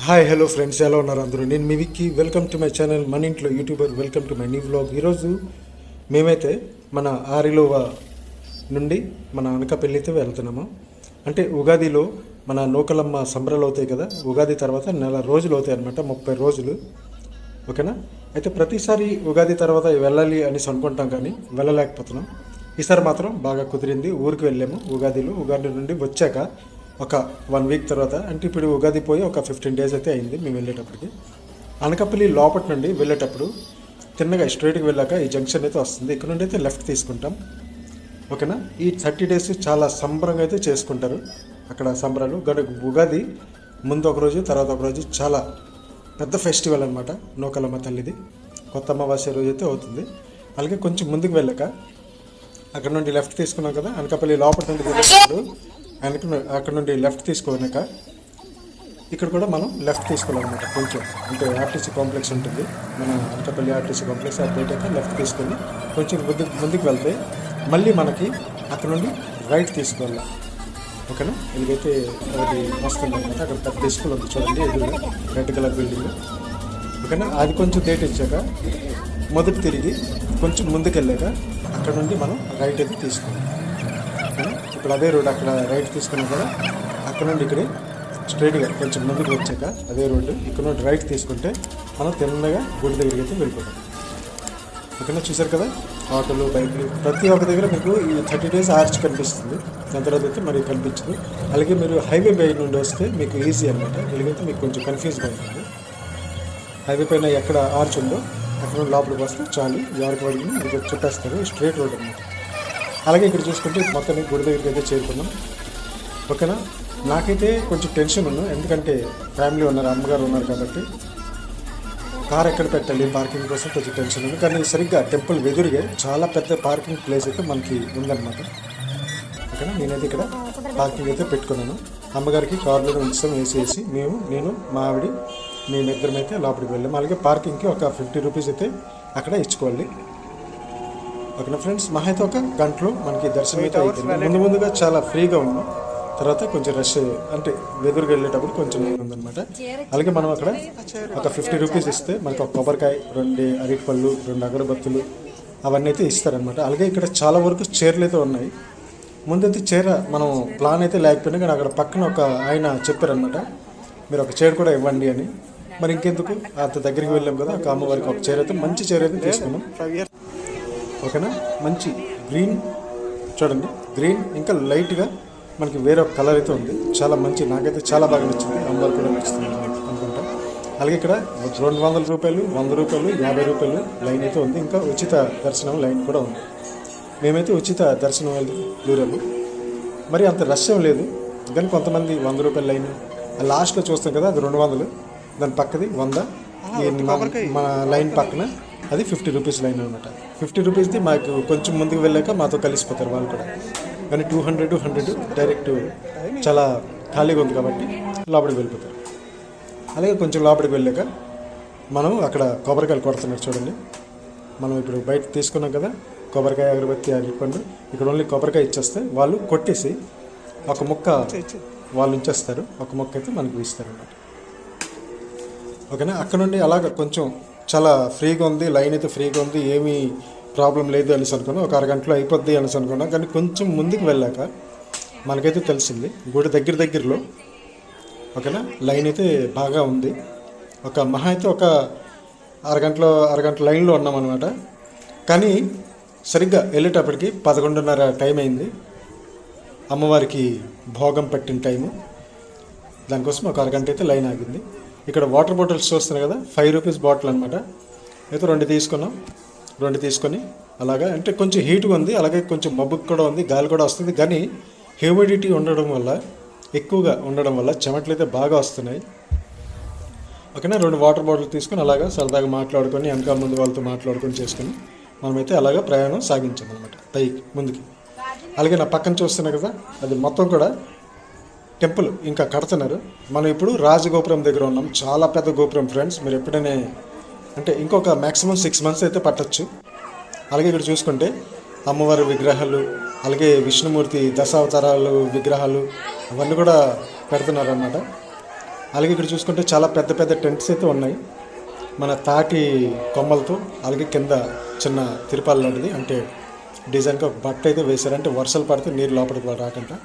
Hi hello friends, ఎలా ఉన్నారు అందరూ? నేను మీ Vicky. Welcome to my channel మన ఇంట్లో YouTuber. Welcome to my new vlog. ఈరోజు మేమైతే మన ఆరిలోవ నుండి మన అనకాపల్లి అయితే వెళ్తున్నాము. అంటే ఉగాదిలో మన నూకలమ్మ సంబరాలు అవుతాయి కదా, ఉగాది తర్వాత నెల రోజులు అవుతాయి అనమాట, 30 రోజులు. ఓకేనా? అయితే ప్రతిసారి ఉగాది తర్వాత వెళ్ళాలి అనేసి అనుకుంటాం కానీ వెళ్ళలేకపోతున్నాం. ఈసారి మాత్రం బాగా కుదిరింది. ఊరికి వెళ్ళాము ఉగాదిలో. ఉగాది నుండి వచ్చాక ఒక 1 వీక్ తర్వాత, అంటే ఇప్పుడు ఉగాది పోయి ఒక 15 డేస్ అయితే అయింది మేము వెళ్ళేటప్పటికి. అనకాపల్లి లోపటి నుండి వెళ్ళేటప్పుడు తిన్నగా స్ట్రైట్కి వెళ్ళాక ఈ జంక్షన్ అయితే వస్తుంది. ఇక్కడ నుండి అయితే లెఫ్ట్ తీసుకుంటాం. ఓకేనా? ఈ 30 డేస్ చాలా సంబరంగా అయితే చేసుకుంటారు అక్కడ సంబరాలు. ఉగాది ముందు ఒకరోజు, తర్వాత ఒకరోజు చాలా పెద్ద ఫెస్టివల్ అనమాట నూకలమ్మ తల్లిది. కొత్త అమావాస్య రోజు అయితే అవుతుంది. అలాగే కొంచెం ముందుకు వెళ్ళాక అక్కడ నుండి లెఫ్ట్ తీసుకున్నాం కదా, అనకాపల్లి లోపల నుండి వెళ్ళేటప్పుడు అక్కడ నుండి లెఫ్ట్ తీసుకున్నాక ఇక్కడ కూడా మనం లెఫ్ట్ తీసుకోవాలన్నమాట. కొంచెం అంటే ఆర్టీసీ కాంప్లెక్స్ ఉంటుంది, మన అనకాపల్లి ఆర్టీసీ కాంప్లెక్స్. అది బయటక లెఫ్ట్ తీసుకొని కొంచెం ముందుకు వెళ్తే మళ్ళీ మనకి అక్కడ నుండి రైట్ తీసుకోవాలి. ఓకేనా? ఇదిగైతే అది వస్తుంది అనమాట. అక్కడ పెద్ద స్కూల్ ఉంది చూడండి, ఎదురుగా రెడ్ కలర్ బిల్డింగ్. ఓకేనా? అది కొంచెం డేట్ ఇచ్చాక మొదటి తిరిగి కొంచెం ముందుకు వెళ్ళాక అక్కడ నుండి మనం రైట్ అయితే తీసుకోవాలి. ఇప్పుడు అదే రోడ్, అక్కడ రైట్ తీసుకున్నాం కదా, అక్కడ నుండి ఇక్కడే స్ట్రైట్గా కొంచెం ముందుకు వచ్చాక అదే రోడ్డు, ఇక్కడ నుండి రైట్ తీసుకుంటే మనం తిన్నగా గుడి దగ్గరికి అయితే వెళ్ళిపోతాం. ఓకేనా? చూసారు కదా, ఆటోలు, బైకులు ప్రతి ఒక్క దగ్గర మీకు ఈ 30 డేస్ ఆర్చ్ కనిపిస్తుంది. దాని తర్వాత అయితే మరి కనిపించదు. అలాగే మీరు హైవే పై నుండి వస్తే మీకు ఈజీ అనమాట. ఇలాగైతే మీకు కొంచెం కన్ఫ్యూజ్గా ఉంటుంది. హైవే పైన ఎక్కడ ఆర్చ్ ఉందో అక్కడ నుండి లోపలికి వస్తే చాలు, ఎవరికి పడికి మీకు చుట్టేస్తారు. స్ట్రైట్ రోడ్ అనమాట. అలాగే ఇక్కడ చూసుకుంటే మొత్తం గుడి దగ్గరికి అయితే చేరుకున్నాం. ఓకేనా? నాకైతే కొంచెం టెన్షన్ ఉన్నాను, ఎందుకంటే ఫ్యామిలీ ఉన్నారు, అమ్మగారు ఉన్నారు కాబట్టి కార్ ఎక్కడ పెట్టాలి పార్కింగ్ కోసం కొంచెం టెన్షన్ ఉంది. కానీ సరిగ్గా టెంపుల్ ఎదురుగా చాలా పెద్ద పార్కింగ్ ప్లేస్ అయితే మనకి ఉందన్నమాట. ఓకేనా? నేనైతే ఇక్కడ పార్కింగ్ అయితే పెట్టుకున్నాను. అమ్మగారికి కార్లో ఉంచడం వేసేసి నేను మా ఆవిడ మేమిద్దరం అయితే లోపలికి వెళ్ళాము. అలాగే పార్కింగ్కి ఒక 50 రూపీస్ అయితే అక్కడ ఇచ్చుకోవాలి. ఓకేనా ఫ్రెండ్స్? మహా అయితే ఒక గంటలో మనకి దర్శనం అయితే అవుతుంది. ముందుగా చాలా ఫ్రీగా ఉన్నాం, తర్వాత కొంచెం రష్, అంటే వెదురుగా వెళ్ళేటప్పుడు కొంచెం ఉందన్నమాట. అలాగే మనం అక్కడ ఒక 50 రూపీస్ ఇస్తే మనకి ఒక కొబ్బరికాయ, 2 అరటిపళ్ళు, 2 అగరబత్తులు అవన్నీ అయితే ఇస్తారనమాట. అలాగే ఇక్కడ చాలా వరకు చీరలు అయితే ఉన్నాయి. ముందైతే చీర మనం ప్లాన్ అయితే లేకపోయినా కానీ అక్కడ పక్కన ఒక ఆయన చెప్పారనమాట, మీరు ఒక చీర కూడా ఇవ్వండి అని. మరి ఇంకెందుకు, అంత దగ్గరికి వెళ్ళాం కదా, ఒక అమ్మవారికి ఒక చీర అయితే, మంచి చీర అయితే తీసుకున్నాం. ఓకేనా? మంచి గ్రీన్ చూడండి, గ్రీన్ ఇంకా లైట్గా మనకి వేరే ఒక కలర్ అయితే ఉంది. చాలా మంచి, నాకైతే చాలా బాగా నచ్చింది, అమ్మవారు కూడా నచ్చుతుంది అనుకుంటా. అలాగే ఇక్కడ 200 రూపాయలు, 100 రూపాయలు, 50 రూపాయలు లైన్ అయితే ఉంది. ఇంకా ఉచిత దర్శనం లైన్ కూడా ఉంది. మేమైతే ఉచిత దర్శనం దూరాము. మరి అంత రష్ ఏం లేదు, కానీ కొంతమంది 100 రూపాయల లైన్, లాస్ట్లో చూస్తాం కదా అది 200, దాని పక్కది 100, మన లైన్ పక్కన అది 50 రూపీస్ లైన్ అనమాట. 50 రూపీస్ది మాకు కొంచెం ముందుకు వెళ్ళాక మాతో కలిసిపోతారు వాళ్ళు కూడా. కానీ 200 డైరెక్ట్ చాలా ఖాళీగా ఉంది కాబట్టి లోపలికి వెళ్ళిపోతారు. అలాగే కొంచెం లోపలికి వెళ్ళాక మనం అక్కడ కొబ్బరికాయలు కొడుతున్నారు చూడండి. మనం ఇప్పుడు బయట తీసుకున్నాం కదా కొబ్బరికాయ, అగరబత్తి, అరటిపండు. ఇక్కడ ఓన్లీ కొబ్బరికాయ ఇచ్చేస్తే వాళ్ళు కొట్టేసి ఒక ముక్క వాళ్ళు ఉంచేస్తారు, ఒక ముక్క అయితే మనకి ఇస్తారు అన్నమాట. ఓకేనా? అక్కడ నుండి అలాగ కొంచెం చాలా ఫ్రీగా ఉంది, లైన్ అయితే ఫ్రీగా ఉంది, ఏమీ ప్రాబ్లం లేదు అనేసి అనుకున్నాం. ఒక అరగంటలో అయిపోద్ది అనేసి అనుకున్నాం. కానీ కొంచెం ముందుకు వెళ్ళాక మనకైతే తెలిసింది గుడి దగ్గరలో. ఓకేనా? లైన్ అయితే బాగా ఉంది. ఒక మహా అయితే ఒక అరగంట లైన్లో ఉన్నాం అనమాట. కానీ సరిగ్గా వెళ్ళేటప్పటికి 11:30 టైం అయింది, అమ్మవారికి భోగం పట్టిన టైము. దానికోసం ఒక అరగంట అయితే లైన్ ఆగింది. ఇక్కడ వాటర్ బాటిల్స్ చూస్తున్నాయి కదా, 5 రూపీస్ బాటిల్ అనమాట. అయితే 2 తీసుకున్నాం. 2 తీసుకొని అలాగా, అంటే కొంచెం హీట్గా ఉంది, అలాగే కొంచెం మబ్బుకు కూడా ఉంది, గాలి కూడా వస్తుంది. కానీ హ్యూమిడిటీ ఉండడం వల్ల, ఎక్కువగా ఉండడం వల్ల చెమటలు అయితే బాగా వస్తున్నాయి. ఓకేనా? 2 వాటర్ బాటిల్ తీసుకొని అలాగా సరదాగా మాట్లాడుకొని, వెనక ముందు వాళ్ళతో మాట్లాడుకొని చేసుకొని మనమైతే అలాగా ప్రయాణం సాగించాం అనమాట పైకి ముందుకి. అలాగే నా పక్కన చూస్తున్నాయి కదా, అది మొత్తం కూడా టెంపుల్ ఇంకా కడుతున్నారు. మనం ఇప్పుడు రాజగోపురం దగ్గర ఉన్నాం. చాలా పెద్ద గోపురం ఫ్రెండ్స్. మీరు ఎప్పుడైనా, అంటే ఇంకొక మ్యాక్సిమం 6 మంత్స్ అయితే పట్టచ్చు. అలాగే ఇక్కడ చూసుకుంటే అమ్మవారి విగ్రహాలు, అలాగే విష్ణుమూర్తి దశావతారాలు విగ్రహాలు అవన్నీ కూడా పెడుతున్నారు అన్నమాట. అలాగే ఇక్కడ చూసుకుంటే చాలా పెద్ద పెద్ద టెంట్స్ అయితే ఉన్నాయి మన తాటి కొమ్మలతో. అలాగే కింద చిన్న తిరుపాలు లాంటిది అంటే డిజైన్గా ఒక బట్ట అయితే వేశారు, అంటే వర్షాలు పడితే నీరు లోపలికి రాకుండా.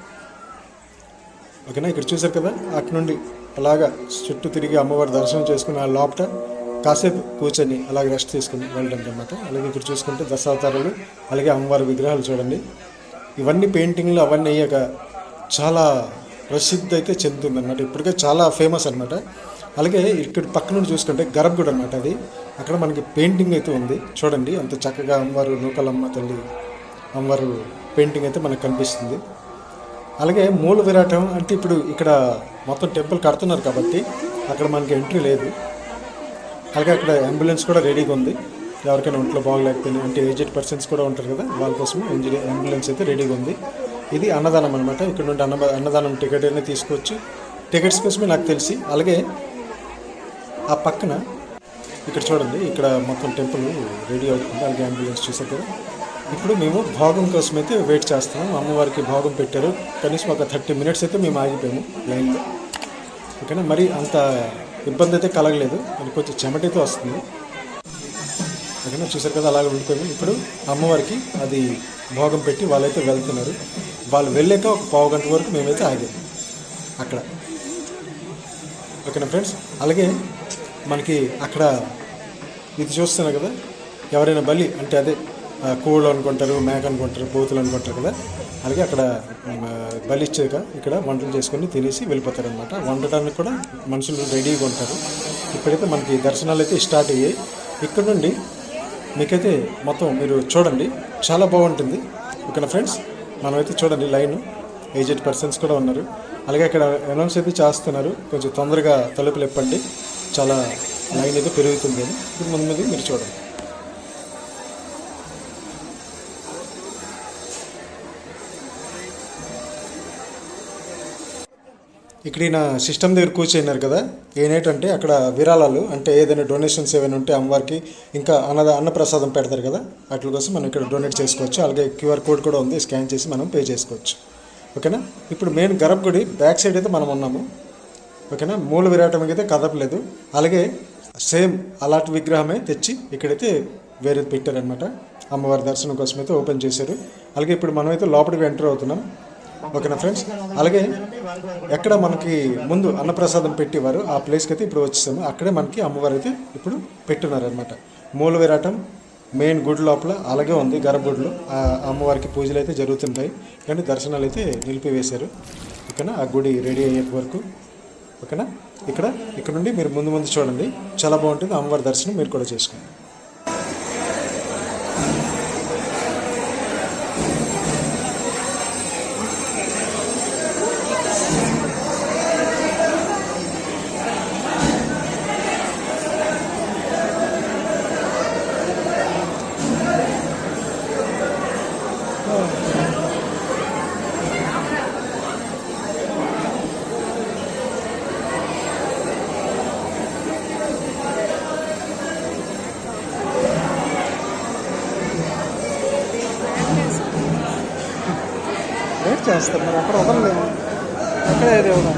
ఓకేనా, ఇక్కడ చూసారు కదా, అక్కడ నుండి అలాగా చుట్టూ తిరిగి అమ్మవారి దర్శనం చేసుకుని ఆ లోపల కాసేపు కూర్చొని అలాగే రెస్ట్ తీసుకుని వెళ్ళడానికి అనమాట. అలాగే ఇక్కడ చూసుకుంటే దశావతారాలు అలాగే అమ్మవారి విగ్రహాలు చూడండి. ఇవన్నీ పెయింటింగ్లు అవన్నీ అయ్యాక చాలా ప్రసిద్ధి అయితే చెందుతుంది అనమాట. ఇప్పటికే చాలా ఫేమస్ అనమాట. అలాగే ఇక్కడ పక్క నుండి చూసుకుంటే గర్భగుడి అనమాట అది. అక్కడ మనకి పెయింటింగ్ అయితే ఉంది చూడండి, అంత చక్కగా అమ్మవారు నూకలమ్మ తల్లి అమ్మవారు పెయింటింగ్ అయితే మనకు కనిపిస్తుంది. అలాగే మూల విరాటం అంటే ఇప్పుడు ఇక్కడ మొత్తం టెంపుల్ కడుతున్నారు కాబట్టి అక్కడ మనకి ఎంట్రీ లేదు. అలాగే అక్కడ అంబులెన్స్ కూడా రెడీగా ఉంది, ఎవరికైనా ఒంట్లో బాగలేకపోయినా అంటే ఏజ్డ్ పర్సన్స్ కూడా ఉంటారు కదా, వాళ్ళ కోసం అంబులెన్స్ అయితే రెడీగా ఉంది. ఇది అన్నదానం అనమాట. ఇక్కడ నుండి అన్నదానం టికెట్ అయినా తీసుకోవచ్చు, టికెట్స్ కోసమే నాకు తెలిసి. అలాగే ఆ పక్కన ఇక్కడ చూడండి, ఇక్కడ మొత్తం టెంపుల్ రెడీ అవుతుంది. అలాగే అంబులెన్స్ చూసారు కదా. ఇప్పుడు మేము భోగం కోసం అయితే వెయిట్ చేస్తున్నాం. అమ్మవారికి భోగం పెట్టారు, కనీసం ఒక 30 minutes అయితే మేము ఆగిపోయాము లైన్లో. ఓకేనా, మరి అంత ఇబ్బంది అయితే కలగలేదు, అది కొంచెం చెమటైతే వస్తుంది. ఓకేనా, చూసారు కదా, అలాగే ఉండిపోయింది. ఇప్పుడు అమ్మవారికి అది భోగం పెట్టి వాళ్ళైతే వెళ్తున్నారు. వాళ్ళు వెళ్ళాక ఒక 1/2 గంట వరకు మేమైతే ఆగాము అక్కడ. ఓకేనా ఫ్రెండ్స్, అలాగే మనకి అక్కడ ఇది చూస్తున్నారు కదా, ఎవరైనా బలి అంటే అదే కోళ్ళు అనుకుంటారు, మేక అనుకుంటారు, పోతులు అనుకుంటారు కదా. అలాగే అక్కడ బలి ఇచ్చాక ఇక్కడ వంటలు చేసుకొని తినేసి వెళ్ళిపోతారనమాట. వండటానికి కూడా మనుషులు రెడీగా ఉంటారు. ఇప్పుడైతే మనకి దర్శనాలు అయితే స్టార్ట్ అయ్యాయి. ఇక్కడ నుండి మీకైతే మొత్తం మీరు చూడండి, చాలా బాగుంటుంది. ఓకేనా ఫ్రెండ్స్, మనమైతే చూడండి లైన్, ఏజ్డ్ పర్సన్స్ కూడా ఉన్నారు. అలాగే అక్కడ అనౌన్స్ అయితే చేస్తున్నారు, కొంచెం తొందరగా తలుపులు ఎప్పండి, చాలా లైన్ అయితే పెరుగుతుంది అని. ఇప్పుడు ముందు మీరు చూడండి. ఇక్కడ ఈయన సిస్టమ్ దగ్గర కూర్చున్నారు కదా, ఏంటంటే అక్కడ విరాళాలు అంటే ఏదైనా డొనేషన్స్ ఏమైనా ఉంటే అమ్మవారికి ఇంకా అన్నప్రసాదం పెడతారు కదా, వాటి కోసం మనం ఇక్కడ డొనేట్ చేసుకోవచ్చు. అలాగే క్యూఆర్ కోడ్ కూడా ఉంది, స్కాన్ చేసి మనం పే చేసుకోవచ్చు. ఓకేనా, ఇప్పుడు మెయిన్ గర్భగుడి బ్యాక్ సైడ్ అయితే మనం ఉన్నాము. ఓకేనా, మూల విరాటంకి అయితే కదపలేదు. అలాగే సేమ్ అలాంటి విగ్రహమే తెచ్చి ఇక్కడైతే వేరేది పెట్టారనమాట. అమ్మవారి దర్శనం కోసం అయితే ఓపెన్ చేశారు. అలాగే ఇప్పుడు మనమైతే లోపలికి ఎంటర్ అవుతున్నాం. ఓకేనా ఫ్రెండ్స్, అలాగే ఎక్కడ మనకి ముందు అన్నప్రసాదం పెట్టేవారు ఆ ప్లేస్కి అయితే ఇప్పుడు వచ్చేసాము. అక్కడే మనకి అమ్మవారు అయితే ఇప్పుడు పెట్టున్నారనమాట. మూల విరాటం మెయిన్ గుడి లోపల అలాగే ఉంది, గర్భగుడిలో ఆ అమ్మవారికి పూజలు అయితే జరుగుతుంటాయి, కానీ దర్శనాలు అయితే నిలిపివేశారు. ఓకేనా, ఆ గుడి రెడీ అయ్యే వరకు. ఓకేనా, ఇక్కడ నుండి మీరు ముందు చూడండి, చాలా బాగుంటుంది. అమ్మవారి దర్శనం మీరు కూడా చేసుకోండి. వెయిట్ చేస్తారు మరి, అక్కడ వదలలేము, అక్కడే దేవుడు.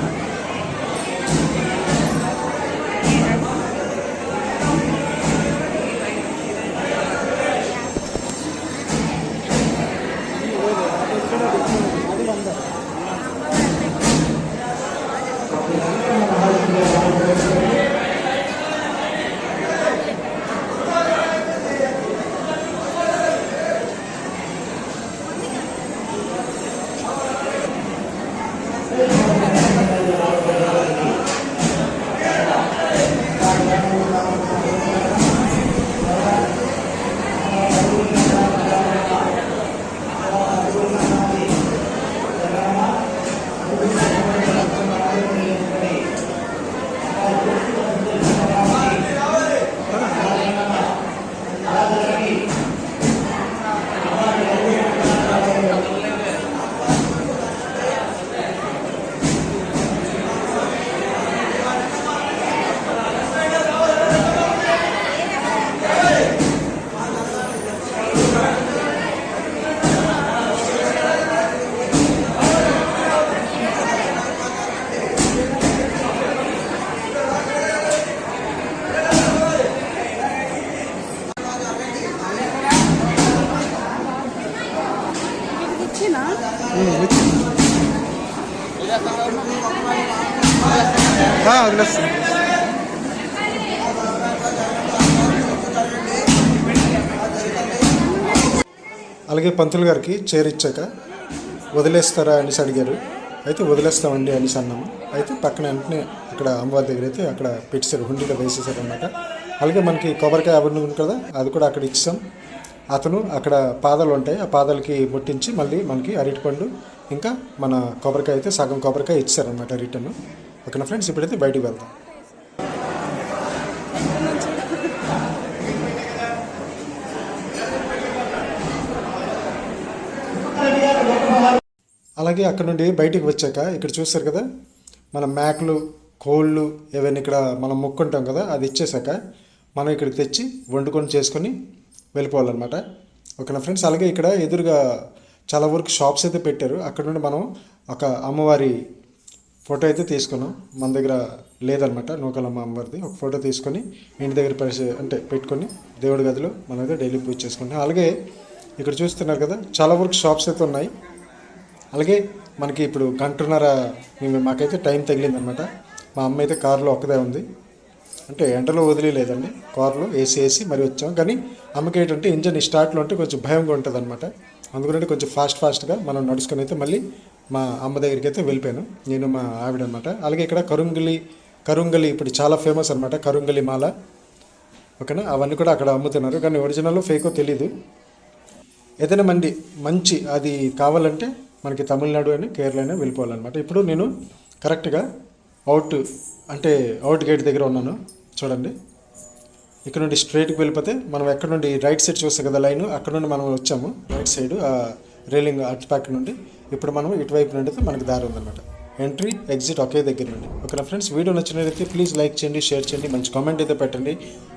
వదిలేస్తాను. అలాగే పంతులు గారికి చైర్ ఇచ్చాక వదిలేస్తారా అనేసి అడిగారు. అయితే వదిలేస్తామండి అనేసి అన్నాము. అయితే పక్కన వెంటనే అక్కడ అమ్మవారి దగ్గర అయితే అక్కడ పెట్టేశారు, హుండీలో వేసేసారు అనమాట. అలాగే మనకి కొబ్బరికాయ అవన్నీ ఉంది కదా, అది కూడా అక్కడ ఇచ్చాం. అతను అక్కడ పాదాలు ఉంటాయి, ఆ పాదాలకి ముట్టించి మళ్ళీ మనకి అరటిపండు ఇంకా మన కొబ్బరికాయ అయితే సగం కొబ్బరికాయ ఇచ్చారనమాట రిటర్న్. ఓకేనా ఫ్రెండ్స్, ఇప్పుడైతే బయటికి వెళ్తాం. అలాగే అక్కడ నుండి బయటికి వచ్చాక ఇక్కడ చూస్తారు కదా, మన మేకలు కోళ్ళు ఏవైనా ఇక్కడ మనం మొక్కుంటాం కదా, అది ఇచ్చేసాక మనం ఇక్కడికి తెచ్చి వండుకొని చేసుకొని వెళ్ళిపోవాలన్నమాట. ఓకేనా ఫ్రెండ్స్. అలాగే ఇక్కడ ఎదురుగా చాలా వరకు షాప్స్ అయితే పెట్టారు. అక్కడ నుండి మనం ఒక అమ్మవారి ఫోటో అయితే తీసుకున్నాం. మన దగ్గర లేదనమాట, నూకలమ్మ అమ్మవారిది. ఒక ఫోటో తీసుకొని ఇంటి దగ్గర అంటే పెట్టుకొని దేవుడి గదిలో మనం అయితే డైలీ పూజ చేసుకుంటాం. అలాగే ఇక్కడ చూస్తున్నారు కదా, చాలా వరకు షాప్స్ అయితే ఉన్నాయి. అలాగే మనకి ఇప్పుడు గంటన్నర మాకైతే టైం తగిలిందనమాట. మా అమ్మ అయితే కారులో ఒక్కదే ఉంది, అంటే ఎండలో వదిలేదండి, కారులో వేసి మరి వచ్చాం. కానీ అమ్మకి ఏంటంటే ఇంజన్ స్టార్ట్లో అంటే కొంచెం భయంగా ఉంటుంది అనమాట. అందుకని కొంచెం ఫాస్ట్గా మనం నడుచుకొని అయితే మళ్ళీ మా అమ్మ దగ్గరికి అయితే వెళ్ళిపోయాను, నేను మా ఆవిడ అనమాట. అలాగే ఇక్కడ కరుంగలి ఇప్పుడు చాలా ఫేమస్ అనమాట, కరుంగలి మాల. ఓకేనా, అవన్నీ కూడా అక్కడ అమ్ముతున్నారు. కానీ ఒరిజినల్ ఫేకో తెలీదు. ఏదైనా మంచి అది కావాలంటే మనకి తమిళనాడు అని కేరళ అయినా వెళ్ళిపోవాలన్నమాట. ఇప్పుడు నేను కరెక్ట్గా అవుట్ గేట్ దగ్గర ఉన్నాను. చూడండి, ఇక్కడ నుండి స్ట్రైట్కి వెళ్ళిపోతే మనం ఎక్కడ నుండి రైట్ సైడ్ చూస్తాం కదా లైన్, అక్కడ నుండి మనం వచ్చాము రైట్ సైడ్ రైలింగ్ అటు పక్క నుండి. ఇప్పుడు మనం ఇటువైపు నుండి అయితే మనకి దారి ఉందన్నమాట, ఎంట్రీ ఎగ్జిట్ ఒకే దగ్గర నుండి. ఓకేనా ఫ్రెండ్స్, వీడియో నచ్చినట్లయితే ప్లీజ్ లైక్ చేయండి, షేర్ చేయండి, మంచి కామెంట్ అయితే పెట్టండి.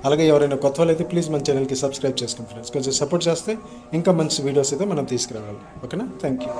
అలాగే ఎవరైనా కొత్త వాళ్ళు అయితే ప్లీజ్ మన ఛానల్కి సబ్స్క్రైబ్ చేసుకోండి ఫ్రెండ్స్. కొంచెం సపోర్ట్ చేస్తే ఇంకా మంచి వీడియోస్ అయితే మనం తీసుకురావాలి. ఓకేనా, థ్యాంక్ యూ.